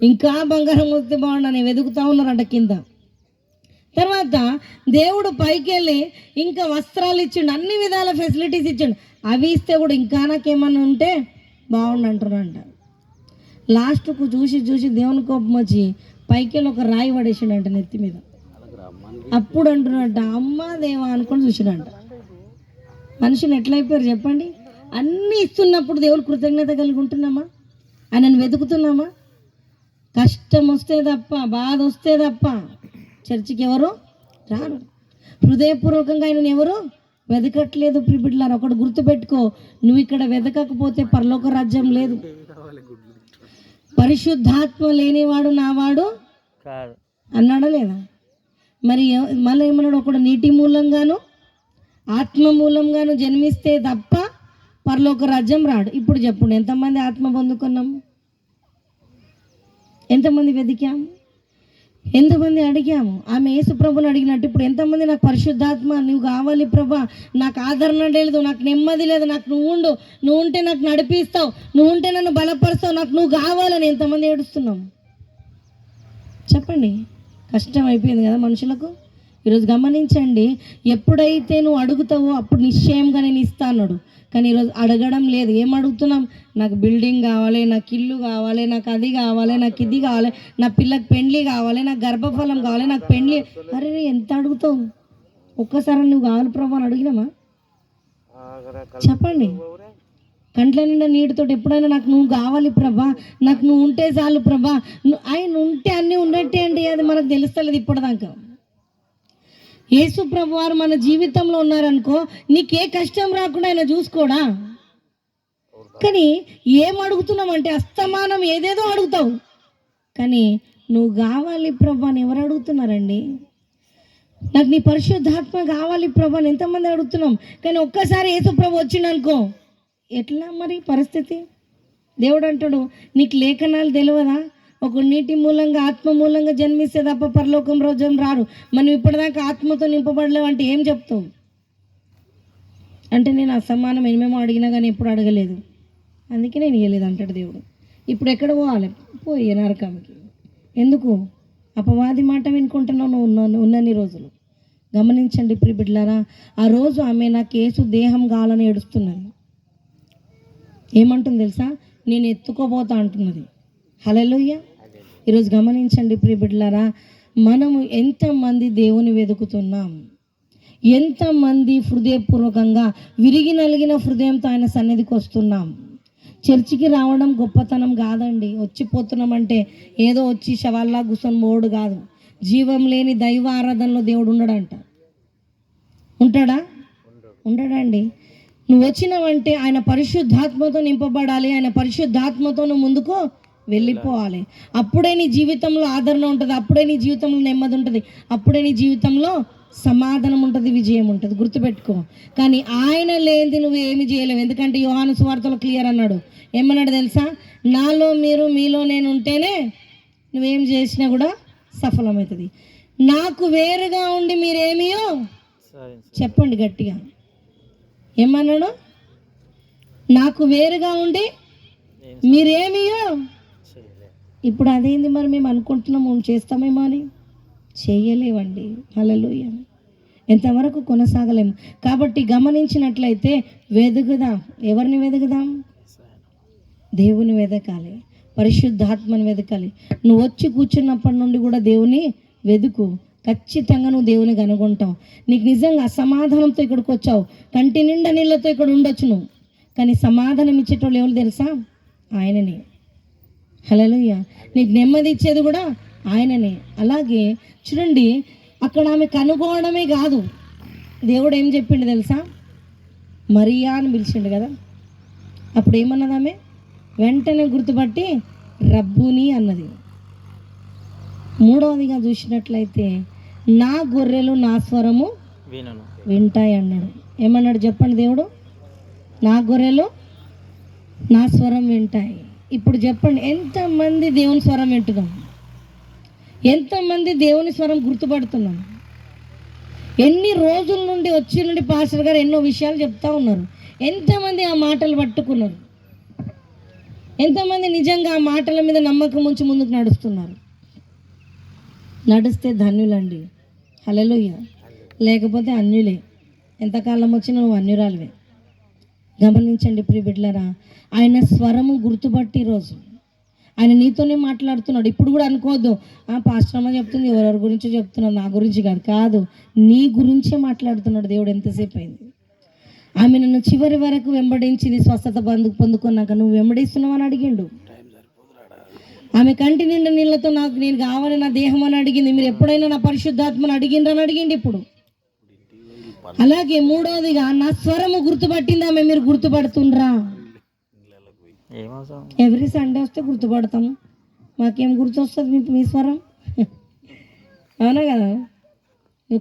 ఇంకా బంగారం వస్తే బాగుండని వెతుకుతా ఉన్నారంట కింద. తర్వాత దేవుడు పైకి వెళ్ళి ఇంకా వస్త్రాలు ఇచ్చిండు, అన్ని విధాల ఫెసిలిటీస్ ఇచ్చిండు. అవి ఇస్తే కూడా ఇంకా నాకేమన్నా ఉంటే బాగుండు అంటున్నారంట. లాస్ట్కు చూసి చూసి దేవుని కోపం వచ్చి పైకి వెళ్ళి ఒక రాయి పడేసిండంట నెత్తి మీద. అప్పుడు అంటున్నట్ట అమ్మా దేవా అనుకొని చూసినంట. మనుషులు ఎట్లయిపోయారు చెప్పండి? అన్నీ ఇస్తున్నప్పుడు దేవుడు కృతజ్ఞత కలిగి ఉంటున్నామా? ఆయనను వెతుకుతున్నామా? కష్టం వస్తే తప్ప, బాధ వస్తే తప్ప చర్చికి ఎవరు రారు. హృదయపూర్వకంగా ఆయనను ఎవరు వెతకట్లేదు. ప్రిబిడ్లారు ఒకటి గుర్తుపెట్టుకో, నువ్వు ఇక్కడ వెతకకపోతే పరలోక రాజ్యం లేదు. పరిశుద్ధాత్మ లేనివాడు నావాడు అన్నాడా లేదా? మరి మళ్ళీ ఏమన్నాడు? ఒకడు నీటి మూలంగాను ఆత్మ మూలంగాను జన్మిస్తే తప్ప పరలోక రాజ్యం రాడు. ఇప్పుడు చెప్పండి, ఎంతమంది ఆత్మ పొందుకున్నాము? ఎంతమంది వెతికాము? ఎంతమంది అడిగాము? ఆమె యేసు ప్రభుని అడిగినట్టు ఇప్పుడు ఎంతమంది నాకు పరిశుద్ధాత్మ నువ్వు కావాలి ప్రభా, నాకు ఆదరణ లేదు, నాకు నెమ్మది లేదు, నాకు నువ్వు ఉంటే నాకు నడిపిస్తావు, నువ్వు ఉంటే నన్ను బలపరుస్తావు, నాకు నువ్వు కావాలని ఎంతమంది ఏడుస్తున్నాము చెప్పండి? కష్టం అయిపోయింది కదా మనుషులకు. ఈరోజు గమనించండి, ఎప్పుడైతే నువ్వు అడుగుతావో అప్పుడు నిశ్చయంగా నేను ఇస్తా అన్నాడు. కానీ ఈరోజు అడగడం లేదు. ఏం అడుగుతున్నాం? నాకు బిల్డింగ్ కావాలి, నాకు ఇల్లు కావాలి, నాకు అది కావాలి, నాకు ఇది కావాలి, నా పిల్లకి పెండ్లి కావాలి, నాకు గర్భఫలం కావాలి, నాకు పెండ్లి. అరే ఎంత అడుగుతావు? ఒక్కసారి నువ్వు కావాలి ప్రభా అని అడిగినామా చెప్పండి? కంట్ల నిండా నీటితో ఎప్పుడైనా నాకు నువ్వు కావాలి ప్రభా, నాకు నువ్వు ఉంటే చాలు ప్రభా, ఆయన ఉంటే అన్నీ ఉన్నట్టే అండి. అది మనకు తెలుస్తలేదు ఇప్పటిదాకా. యేసు ప్రభు వారు మన జీవితంలో ఉన్నారనుకో, నీకే కష్టం రాకుండా ఆయన చూసుకోడా? కానీ ఏం అడుగుతున్నామంటే అస్తమానం ఏదేదో అడుగుతావు, కానీ నువ్వు కావాలి ప్రభా అని ఎవరు అడుగుతున్నారండి? నాకు నీ పరిశుద్ధాత్మ కావాలి ప్రభా అని ఎంతమంది అడుగుతున్నాం? కానీ ఒక్కసారి యేసు ప్రభు వచ్చిండనుకో ఎట్లా మరి పరిస్థితి? దేవుడు అంటాడు, నీకు లేఖనాలు తెలియదా? ఒక నీటి మూలంగా ఆత్మ మూలంగా జన్మిస్తే తప్ప పరలోకం రోజం రారు. మనం ఇప్పటిదాకా ఆత్మతో నింపబడలేవు అంటే ఏం చెప్తాం? అంటే నేను అసమానం ఏమేమో అడిగినా కానీ ఎప్పుడు అడగలేదు, అందుకే నేను ఇవ్వలేదు అంటాడు దేవుడు. ఇప్పుడు ఎక్కడ పోవాలి? పోయి నరకానికి. ఎందుకు? అపవాది మాట వినుకుంటున్నావు నువ్వు ఉన్నన్ని రోజులు. గమనించండి ప్రియబిడ్డలారా, ఆ రోజు ఆమె నాకు యేసు దేహం కావాలని ఏడుస్తున్నది. ఏమంటుంది తెలుసా? నేను ఎత్తుకోబోతా అంటున్నది. హల్లెలూయా. ఈరోజు గమనించండి ప్రియబిడ్డలారా, మనము ఎంతమంది దేవుని వెతుకుతున్నాం? ఎంతమంది హృదయపూర్వకంగా విరిగి నలిగిన హృదయంతో ఆయన సన్నిధికి వస్తున్నాం? చర్చికి రావడం గొప్పతనం కాదండి. వచ్చిపోతున్నామంటే ఏదో వచ్చి శవాల్లా కూర్చొని మోడు కాదు. జీవం లేని దైవ ఆరాధనలో దేవుడు ఉండడంట. ఉంటాడా? ఉండడండి. నువ్వు వచ్చినావంటే ఆయన పరిశుద్ధాత్మతో నింపబడాలి, ఆయన పరిశుద్ధాత్మతో నువ్వు ముందుకు వెళ్ళిపోవాలి. అప్పుడే నీ జీవితంలో ఆదరణ ఉంటుంది, అప్పుడే నీ జీవితంలో నెమ్మది ఉంటుంది, అప్పుడే నీ జీవితంలో సమాధానం ఉంటుంది, విజయం ఉంటుంది. గుర్తుపెట్టుకో. కానీ ఆయన లేనిది నువ్వు ఏమి చేయలేవు. ఎందుకంటే యోహాను సువార్తలో క్లియర్ అన్నాడు. ఏమన్నాడు తెలుసా? నాలో మీరు, మీలో నేను ఉంటేనే నువ్వేం చేసినా కూడా సఫలమవుతుంది. నాకు వేరుగా ఉండి మీరేమియో చెప్పండి గట్టిగా. ఏమన్నాడు? నాకు వేరుగా ఉండి మీరేమియో. ఇప్పుడు అదేంది మరి? మేము అనుకుంటున్నాము చేస్తామేమో అని, చేయలేవండి. హల్లెలూయా. ఎంతవరకు కొనసాగలేము. కాబట్టి గమనించినట్లయితే వెతుకుదాం. ఎవరిని వెతుకుదాం? దేవుని వెతకాలి, పరిశుద్ధాత్మని వెతకాలి. నువ్వు వచ్చి కూర్చున్నప్పటి నుండి కూడా దేవుని వెతుకు. ఖచ్చితంగా నువ్వు దేవుని కనుగొంటావు. నీకు నిజంగా అసమాధానంతో ఇక్కడికి వచ్చావు, కంటి నిండా నీళ్ళతో ఇక్కడ ఉండొచ్చు నువ్వు, కానీ సమాధానం ఇచ్చేటోళ్ళు ఎవరు తెలుసా? ఆయననే. హల్లెలూయా. నీకు నెమ్మది ఇచ్చేది కూడా ఆయననే. అలాగే చూడండి, అక్కడ ఆమె కనుగోవడమే కాదు, దేవుడు ఏం చెప్పిండు తెలుసా? మరియా అని పిలిచిండు కదా. అప్పుడు ఏమన్నది ఆమె? వెంటనే గుర్తుపట్టి రబ్బుని అన్నది. మూడవదిగా చూసినట్లయితే నా గొర్రెలు నా స్వరము వింటాయి అన్నాడు. ఏమన్నాడు చెప్పండి దేవుడు? నా గొర్రెలు నా స్వరం వింటాయి. ఇప్పుడు చెప్పండి, ఎంతమంది దేవుని స్వరం వింటున్నాం? ఎంతమంది దేవుని స్వరం గుర్తుపడుతున్నాం? ఎన్ని రోజుల నుండి నుండి పాస్టర్ గారు ఎన్నో విషయాలు చెప్తా ఉన్నారు. ఎంతమంది ఆ మాటలు పట్టుకున్నారు? ఎంతమంది నిజంగా ఆ మాటల మీద నమ్మకం ఉంచి ముందుకు నడుస్తున్నారు? నడిస్తే ధన్యులండి. హల్లెలూయా. లేకపోతే అన్యులే. ఎంతకాలం వచ్చినా నువ్వు అన్యురాలివే. గమనించండి ప్రియ బిడ్డలారా, ఆయన స్వరము గుర్తుపట్టి రోజు ఆయన నీతోనే మాట్లాడుతున్నాడు. ఇప్పుడు కూడా అనుకోవద్దు, పాస్టర్ అమ్మ చెప్తుంది ఎవరెవరి గురించో చెప్తున్నాడు, నా గురించి కాదు. కాదు, నీ గురించే మాట్లాడుతున్నాడు దేవుడు. ఎంతసేపు అయింది? ఆమె నన్ను చివరి వరకు వెంబడించి నీ స్వస్థత పొందుకున్నాక నువ్వు వెంబడిస్తున్నావు అని అడిగిండు. ఆమె కంటి నిండా నీళ్ళతో నాకు నేను కావాలి నా దేహం అని అడిగింది. మీరు ఎప్పుడైనా నా పరిశుద్ధాత్మను అడిగిండ్రని అడిగిండి. ఇప్పుడు అలాగే మూడవదిగా నా స్వరము గుర్తుపట్టింది ఆమె. మీరు గుర్తుపడుతుండ్రా? ఎవ్రీ సండే వస్తే గుర్తుపడతాము. మాకేం గుర్తొస్తుంది మీ స్వరం? అవునా కదా? నువ్వు